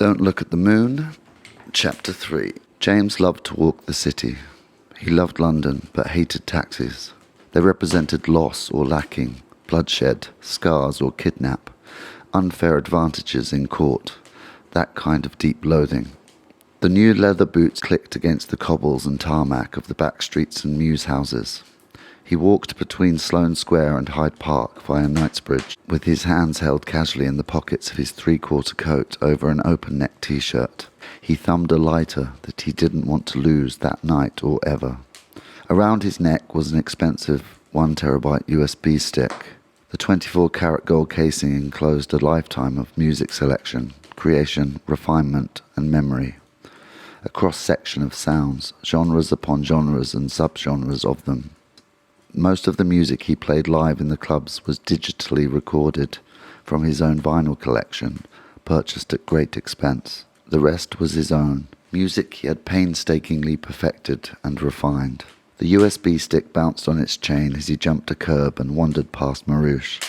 Don't Look at the Moon, Chapter 3. James loved to walk the city. He loved London, but hated taxis. They represented loss or lacking, bloodshed, scars or kidnap, unfair advantages in court, that kind of deep loathing. The new leather boots clicked against the cobbles and tarmac of the back streets and mews houses. He walked between Sloane Square and Hyde Park via Knightsbridge, with his hands held casually in the pockets of his three-quarter coat over an open-neck t-shirt. He thumbed a lighter that he didn't want to lose that night or ever. Around his neck was an expensive 1 terabyte USB stick. The 24-karat gold casing enclosed a lifetime of music selection, creation, refinement, and memory. A cross-section of sounds, genres upon genres and subgenres of them. Most of the music he played live in the clubs was digitally recorded from his own vinyl collection, purchased at great expense. The rest was his own, music he had painstakingly perfected and refined. The USB stick bounced on its chain as he jumped a curb and wandered past Marouche.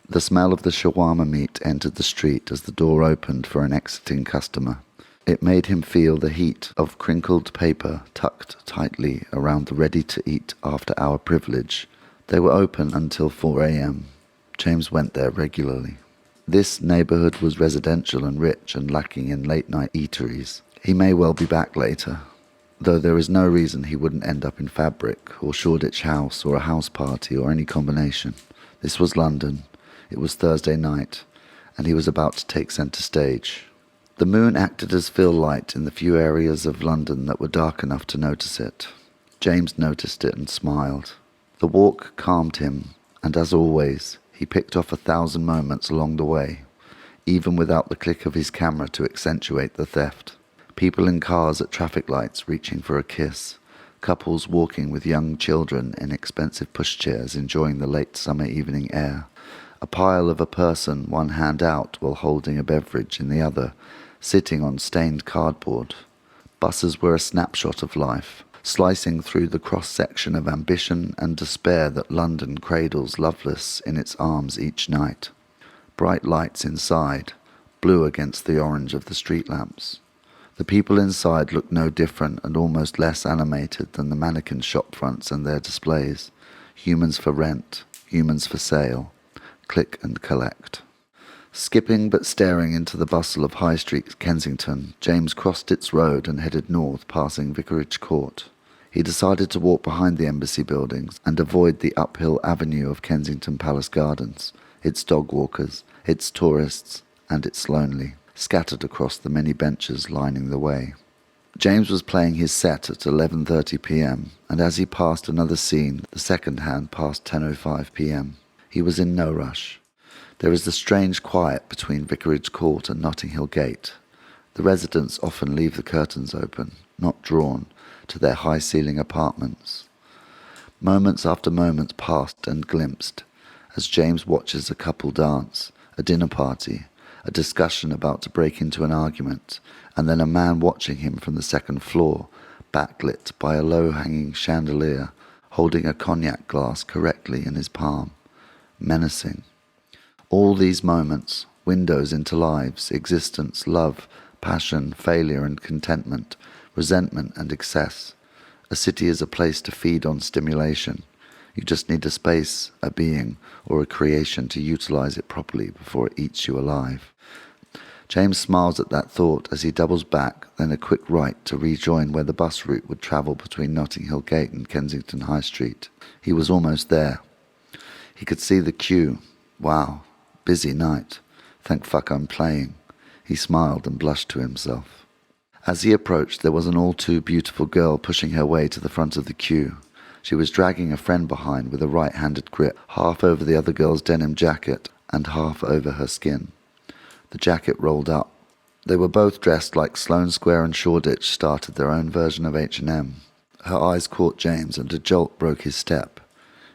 The smell of the shawarma meat entered the street as the door opened for an exiting customer. It made him feel the heat of crinkled paper tucked tightly around the ready-to-eat after-hour privilege. They were open until 4 a.m. James went there regularly. This neighbourhood was residential and rich and lacking in late-night eateries. He may well be back later, though there is no reason he wouldn't end up in Fabric or Shoreditch House or a house party or any combination. This was London. It was Thursday night, and he was about to take centre stage. The moon acted as fill light in the few areas of London that were dark enough to notice it. James noticed it and smiled. The walk calmed him, and as always, he picked off 1,000 moments along the way, even without the click of his camera to accentuate the theft. People in cars at traffic lights reaching for a kiss, couples walking with young children in expensive pushchairs enjoying the late summer evening air, a pile of a person one hand out while holding a beverage in the other, sitting on stained cardboard. Buses were a snapshot of life, slicing through the cross-section of ambition and despair that London cradles loveless in its arms each night. Bright lights inside, blue against the orange of the street lamps. The people inside looked no different and almost less animated than the mannequin shop fronts and their displays. Humans for rent, humans for sale, click and collect. Skipping but staring into the bustle of High Street, Kensington, James crossed its road and headed north, passing Vicarage Court. He decided to walk behind the embassy buildings and avoid the uphill avenue of Kensington Palace Gardens, its dog walkers, its tourists, and its lonely, scattered across the many benches lining the way. James was playing his set at 11:30 p.m, and as he passed another scene, the second hand past 10:05 p.m. He was in no rush. There is the strange quiet between Vicarage Court and Notting Hill Gate. The residents often leave the curtains open, not drawn, to their high-ceiling apartments. Moments after moments passed and glimpsed, as James watches a couple dance, a dinner party, a discussion about to break into an argument, and then a man watching him from the second floor, backlit by a low-hanging chandelier, holding a cognac glass correctly in his palm, menacing. All these moments, windows into lives, existence, love, passion, failure and contentment, resentment and excess. A city is a place to feed on stimulation. You just need a space, a being, or a creation to utilize it properly before it eats you alive. James smiles at that thought as he doubles back, then a quick right to rejoin where the bus route would travel between Notting Hill Gate and Kensington High Street. He was almost there. He could see the queue. Wow. Busy night. Thank fuck I'm playing. He smiled and blushed to himself. As he approached, there was an all-too-beautiful girl pushing her way to the front of the queue. She was dragging a friend behind with a right-handed grip, half over the other girl's denim jacket and half over her skin. The jacket rolled up. They were both dressed like Sloane Square and Shoreditch started their own version of H&M. Her eyes caught James and a jolt broke his step.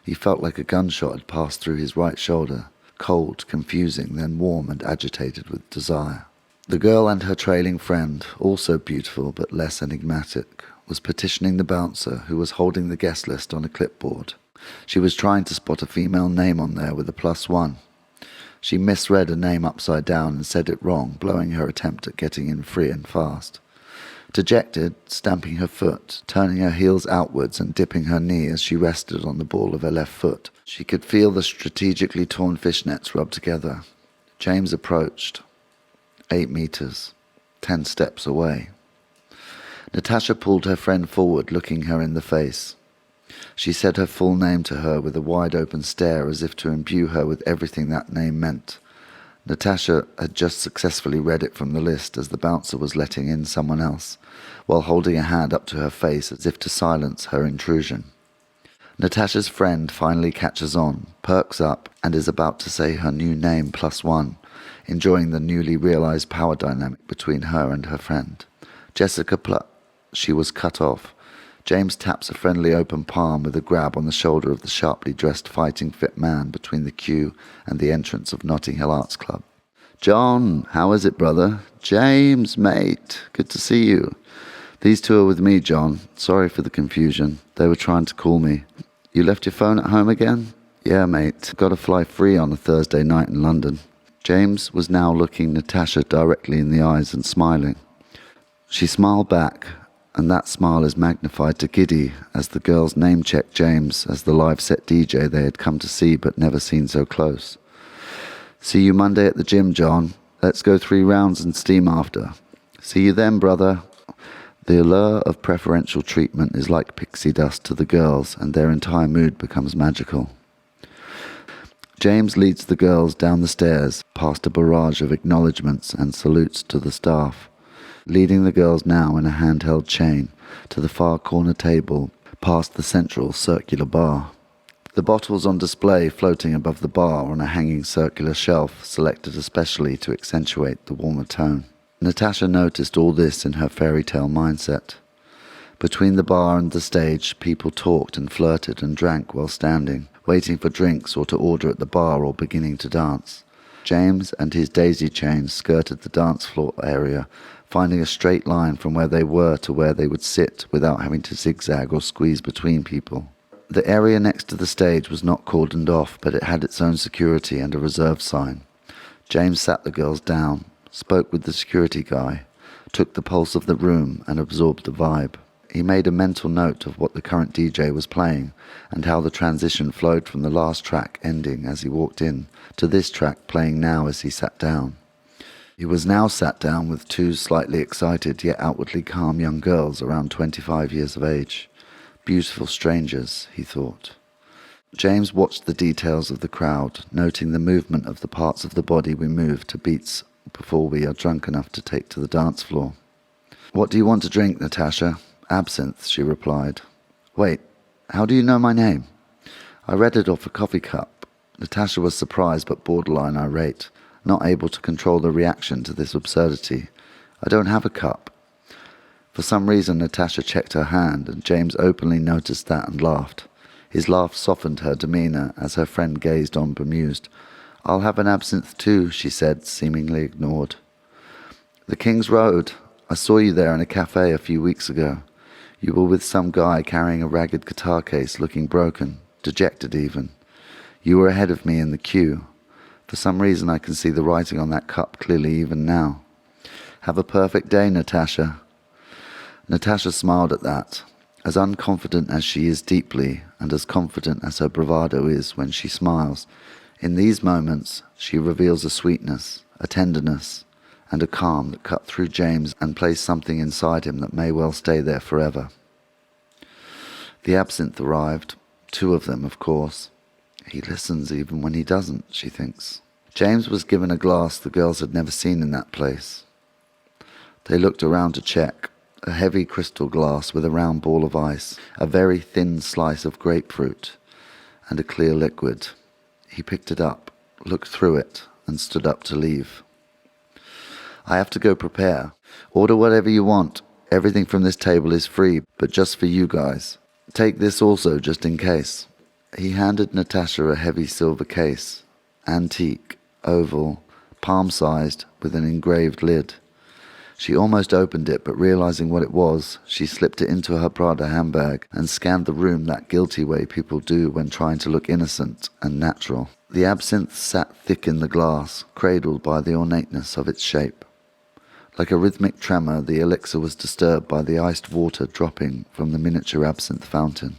He felt like a gunshot had passed through his right shoulder. Cold, confusing, then warm and agitated with desire. The girl and her trailing friend, also beautiful but less enigmatic, was petitioning the bouncer who was holding the guest list on a clipboard. She was trying to spot a female name on there with a +1. She misread a name upside down and said it wrong, blowing her attempt at getting in free and fast. Dejected, stamping her foot, turning her heels outwards and dipping her knee as she rested on the ball of her left foot, she could feel the strategically torn fishnets rub together. James approached. 8 meters. 10 steps away. Natasha pulled her friend forward, looking her in the face. She said her full name to her with a wide-open stare as if to imbue her with everything that name meant. Natasha had just successfully read it from the list as the bouncer was letting in someone else, while holding a hand up to her face as if to silence her intrusion. Natasha's friend finally catches on, perks up, and is about to say her new name +1, enjoying the newly realized power dynamic between her and her friend. Jessica She was cut off. James taps a friendly open palm with a grab on the shoulder of the sharply dressed fighting fit man between the queue and the entrance of Notting Hill Arts Club. "John, how is it, brother?" "James, mate, good to see you." "These two are with me, John. Sorry for the confusion. They were trying to call me." "You left your phone at home again?" "Yeah, mate. Got to fly free on a Thursday night in London." James was now looking Natasha directly in the eyes and smiling. She smiled back, and that smile is magnified to giddy as the girls name-checked James as the live-set DJ they had come to see but never seen so close. "See you Monday at the gym, John. Let's go 3 rounds and steam after." "See you then, brother." The allure of preferential treatment is like pixie dust to the girls, and their entire mood becomes magical. James leads the girls down the stairs, past a barrage of acknowledgements and salutes to the staff, leading the girls now in a handheld chain to the far corner table, past the central circular bar. The bottles on display floating above the bar on a hanging circular shelf, selected especially to accentuate the warmer tone. Natasha noticed all this in her fairy tale mindset. Between the bar and the stage, people talked and flirted and drank while standing, waiting for drinks or to order at the bar or beginning to dance. James and his daisy chain skirted the dance floor area, finding a straight line from where they were to where they would sit without having to zigzag or squeeze between people. The area next to the stage was not cordoned off, but it had its own security and a reserve sign. James sat the girls down, spoke with the security guy, took the pulse of the room and absorbed the vibe. He made a mental note of what the current DJ was playing and how the transition flowed from the last track ending as he walked in to this track playing now as he sat down. He was now sat down with 2 slightly excited yet outwardly calm young girls around 25 years of age. Beautiful strangers, he thought. James watched the details of the crowd, noting the movement of the parts of the body we move to beats before we are drunk enough to take to the dance floor. "What do you want to drink, Natasha?" "Absinthe," she replied. "Wait, how do you know my name?" "I read it off a coffee cup." Natasha was surprised but borderline irate, not able to control the reaction to this absurdity. "I don't have a cup." For some reason Natasha checked her hand, and James openly noticed that and laughed. His laugh softened her demeanour as her friend gazed on bemused. "I'll have an absinthe too," she said, seemingly ignored. "The King's Road. I saw you there in a cafe a few weeks ago. You were with some guy carrying a ragged guitar case, looking broken, dejected even. You were ahead of me in the queue. For some reason I can see the writing on that cup clearly even now. Have a perfect day, Natasha." Natasha smiled at that. As unconfident as she is deeply, and as confident as her bravado is when she smiles, in these moments she reveals a sweetness, a tenderness, and a calm that cut through James and placed something inside him that may well stay there forever. The absinthe arrived. 2 of them, of course. He listens even when he doesn't, she thinks. James was given a glass the girls had never seen in that place. They looked around to check. A heavy crystal glass with a round ball of ice, a very thin slice of grapefruit, and a clear liquid. He picked it up, looked through it, and stood up to leave. "I have to go prepare. Order whatever you want. Everything from this table is free, but just for you guys. Take this also, just in case." He handed Natasha a heavy silver case, antique, oval, palm-sized, with an engraved lid. She almost opened it, but realizing what it was, she slipped it into her Prada handbag and scanned the room that guilty way people do when trying to look innocent and natural. The absinthe sat thick in the glass, cradled by the ornateness of its shape. Like a rhythmic tremor, the elixir was disturbed by the iced water dropping from the miniature absinthe fountain.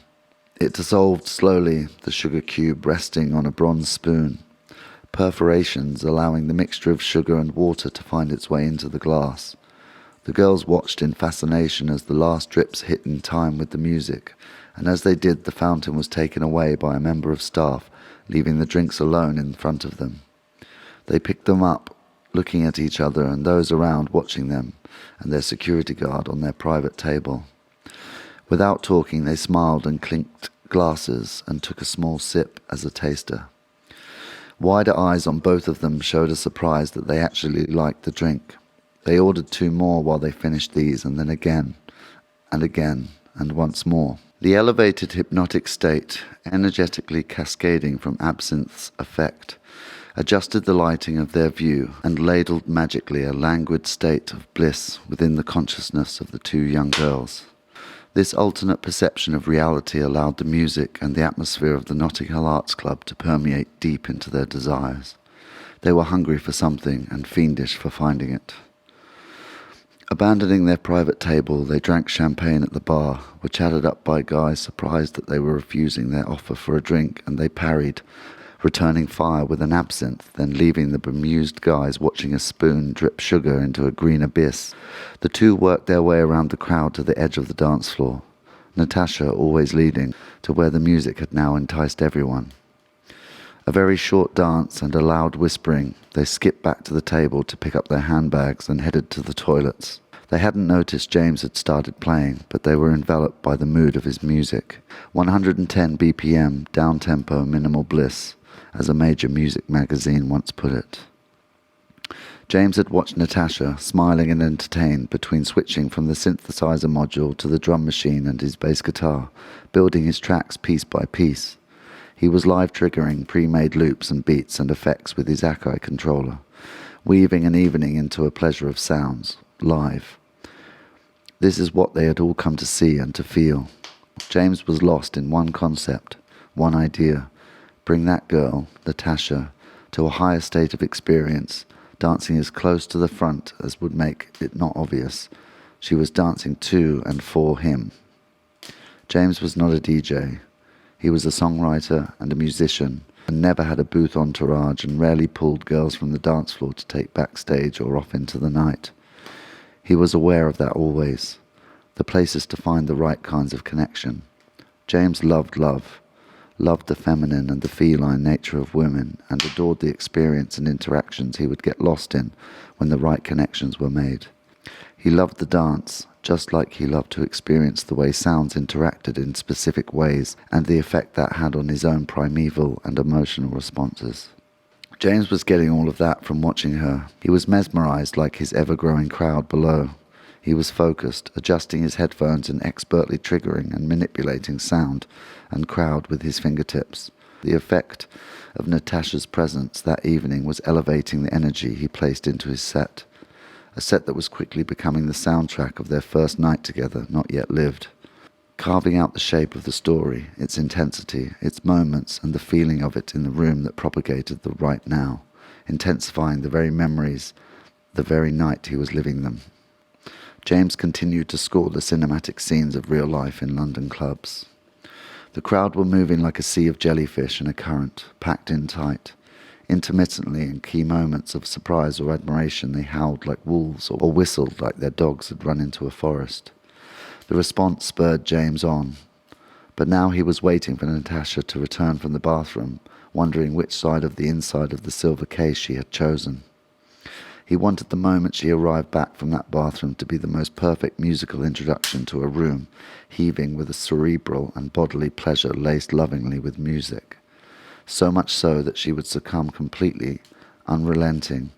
It dissolved slowly, the sugar cube resting on a bronze spoon, perforations allowing the mixture of sugar and water to find its way into the glass. The girls watched in fascination as the last drips hit in time with the music, and as they did, the fountain was taken away by a member of staff, leaving the drinks alone in front of them. They picked them up, looking at each other and those around watching them, and their security guard on their private table. Without talking, they smiled and clinked glasses and took a small sip as a taster. Wider eyes on both of them showed a surprise that they actually liked the drink. They ordered 2 more while they finished these, and then again, and once more. The elevated hypnotic state, energetically cascading from absinthe's effect, adjusted the lighting of their view and ladled magically a languid state of bliss within the consciousness of the 2 young girls. This alternate perception of reality allowed the music and the atmosphere of the Notting Hill Arts Club to permeate deep into their desires. They were hungry for something and fiendish for finding it. Abandoning their private table, they drank champagne at the bar, were chatted up by guys surprised that they were refusing their offer for a drink, and they parried, returning fire with an absinthe, then leaving the bemused guys watching a spoon drip sugar into a green abyss. The 2 worked their way around the crowd to the edge of the dance floor, Natasha always leading, to where the music had now enticed everyone. A very short dance and a loud whispering, they skipped back to the table to pick up their handbags and headed to the toilets. They hadn't noticed James had started playing, but they were enveloped by the mood of his music. 110 BPM, down-tempo, minimal bliss, as a major music magazine once put it. James had watched Natasha, smiling and entertained, between switching from the synthesizer module to the drum machine and his bass guitar, building his tracks piece by piece. He was live triggering pre-made loops and beats and effects with his Akai controller, weaving an evening into a pleasure of sounds, live. This is what they had all come to see and to feel. James was lost in one concept, one idea: bring that girl, Natasha, to a higher state of experience, dancing as close to the front as would make it not obvious. She was dancing to and for him. James was not a DJ. He was a songwriter and a musician, and never had a booth entourage, and rarely pulled girls from the dance floor to take backstage or off into the night. He was aware of that always, the places to find the right kinds of connection. James loved love, loved the feminine and the feline nature of women, and adored the experience and interactions he would get lost in when the right connections were made. He loved the dance, just like he loved to experience the way sounds interacted in specific ways and the effect that had on his own primeval and emotional responses. James was getting all of that from watching her. He was mesmerized like his ever-growing crowd below. He was focused, adjusting his headphones and expertly triggering and manipulating sound and crowd with his fingertips. The effect of Natasha's presence that evening was elevating the energy he placed into his set. A set that was quickly becoming the soundtrack of their first night together, not yet lived. Carving out the shape of the story, its intensity, its moments, and the feeling of it in the room that propagated the right now, intensifying the very memories, the very night he was living them. James continued to score the cinematic scenes of real life in London clubs. The crowd were moving like a sea of jellyfish in a current, packed in tight. Intermittently, in key moments of surprise or admiration, they howled like wolves or whistled like their dogs had run into a forest. The response spurred James on, but now he was waiting for Natasha to return from the bathroom, wondering which side of the inside of the silver case she had chosen. He wanted the moment she arrived back from that bathroom to be the most perfect musical introduction to a room, heaving with a cerebral and bodily pleasure laced lovingly with music. So much so that she would succumb completely, unrelenting,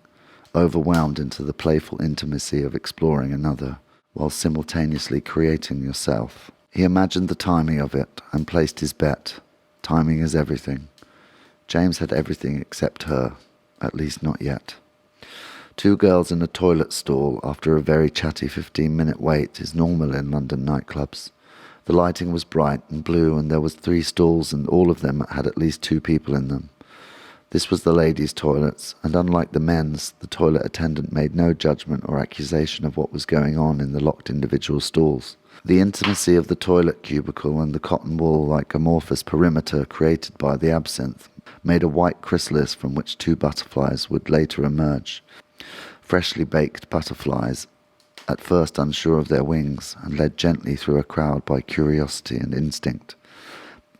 overwhelmed into the playful intimacy of exploring another, while simultaneously creating yourself. He imagined the timing of it and placed his bet. Timing is everything. James had everything except her, at least not yet. 2 girls in a toilet stall after a very chatty 15-minute wait is normal in London nightclubs. The lighting was bright and blue, and there was 3 stalls, and all of them had at least 2 people in them. This was the ladies' toilets, and unlike the men's, the toilet attendant made no judgment or accusation of what was going on in the locked individual stalls. The intimacy of the toilet cubicle and the cotton wool-like amorphous perimeter created by the absinthe made a white chrysalis from which two butterflies would later emerge. Freshly baked butterflies, at first unsure of their wings, and led gently through a crowd by curiosity and instinct.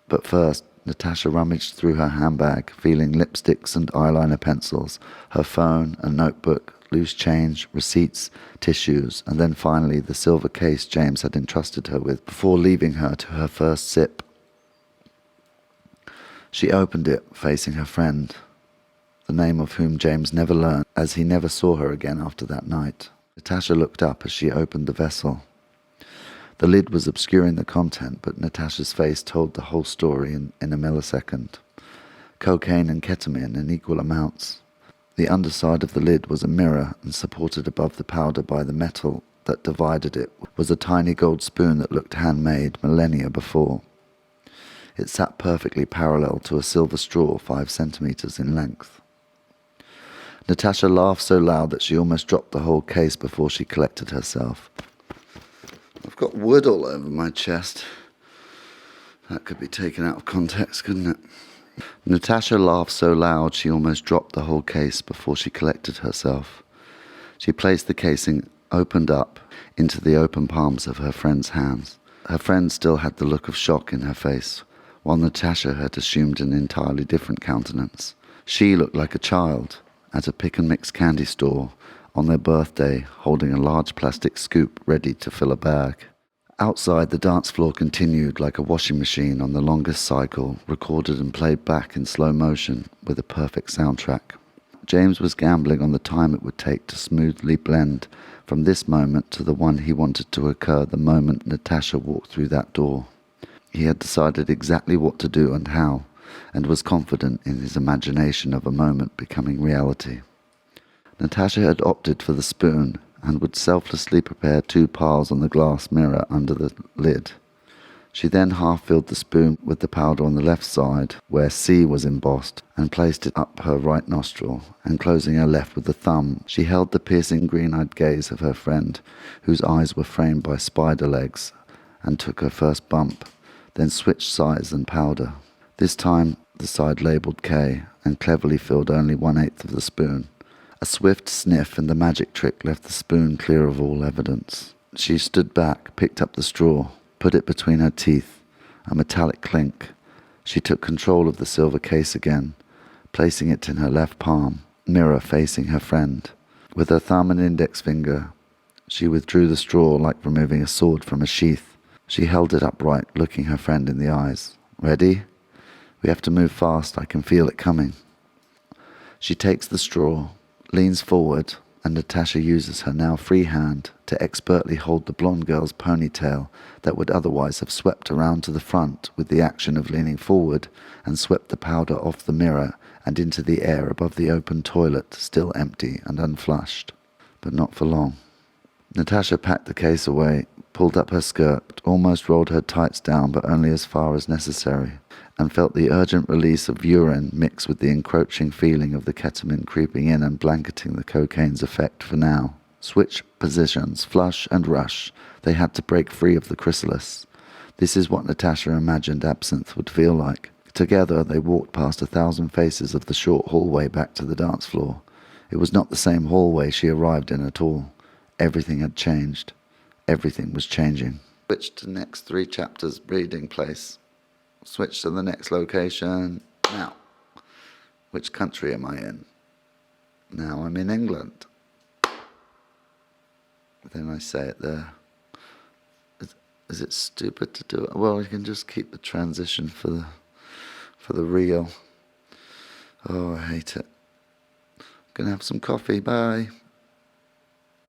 But first, Natasha rummaged through her handbag, feeling lipsticks and eyeliner pencils, her phone, a notebook, loose change, receipts, tissues, and then finally the silver case James had entrusted her with before leaving her to her first sip. She opened it, facing her friend, the name of whom James never learned, as he never saw her again after that night. Natasha looked up as she opened the vessel. The lid was obscuring the content, but Natasha's face told the whole story in a millisecond. Cocaine and ketamine in equal amounts. The underside of the lid was a mirror, and supported above the powder by the metal that divided it was a tiny gold spoon that looked handmade millennia before. It sat perfectly parallel to a silver straw 5 centimeters in length. Natasha laughed so loud that she almost dropped the whole case before she collected herself. I've got wood all over my chest. That could be taken out of context, couldn't it? Natasha laughed so loud she almost dropped the whole case before she collected herself. She placed the casing, opened up, into the open palms of her friend's hands. Her friend still had the look of shock in her face, while Natasha had assumed an entirely different countenance. She looked like a child at a pick-and-mix candy store on their birthday, holding a large plastic scoop ready to fill a bag. Outside, the dance floor continued like a washing machine on the longest cycle, recorded and played back in slow motion with a perfect soundtrack. James was gambling on the time it would take to smoothly blend from this moment to the one he wanted to occur the moment Natasha walked through that door. He had decided exactly what to do and how, and was confident in his imagination of a moment becoming reality. Natasha had opted for the spoon and would selflessly prepare 2 piles on the glass mirror under the lid. She then half-filled the spoon with the powder on the left side, where C was embossed, and placed it up her right nostril, and closing her left with the thumb, she held the piercing green-eyed gaze of her friend, whose eyes were framed by spider legs, and took her first bump, then switched sides and powder. This time the side labelled K, and cleverly filled only 1/8 of the spoon. A swift sniff and the magic trick left the spoon clear of all evidence. She stood back, picked up the straw, put it between her teeth, a metallic clink. She took control of the silver case again, placing it in her left palm, mirror facing her friend. With her thumb and index finger, she withdrew the straw like removing a sword from a sheath. She held it upright, looking her friend in the eyes. "Ready? We have to move fast, I can feel it coming." She takes the straw, leans forward, and Natasha uses her now free hand to expertly hold the blonde girl's ponytail that would otherwise have swept around to the front with the action of leaning forward, and swept the powder off the mirror and into the air above the open toilet, still empty and unflushed. But not for long. Natasha packed the case away, pulled up her skirt, almost rolled her tights down but only as far as necessary, and felt the urgent release of urine mix with the encroaching feeling of the ketamine creeping in and blanketing the cocaine's effect for now. Switch positions, flush and rush. They had to break free of the chrysalis. This is what Natasha imagined absinthe would feel like. Together they walked past 1,000 faces of the short hallway back to the dance floor. It was not the same hallway she arrived in at all. Everything had changed. Everything was changing. Switch to next 3 chapters reading place. Switch to the next location. Now, which country am I in? Now I'm in England. Then I say it there. Is it stupid to do it? Well, you can just keep the transition for the real. Oh, I hate it. Gonna have some coffee. Bye.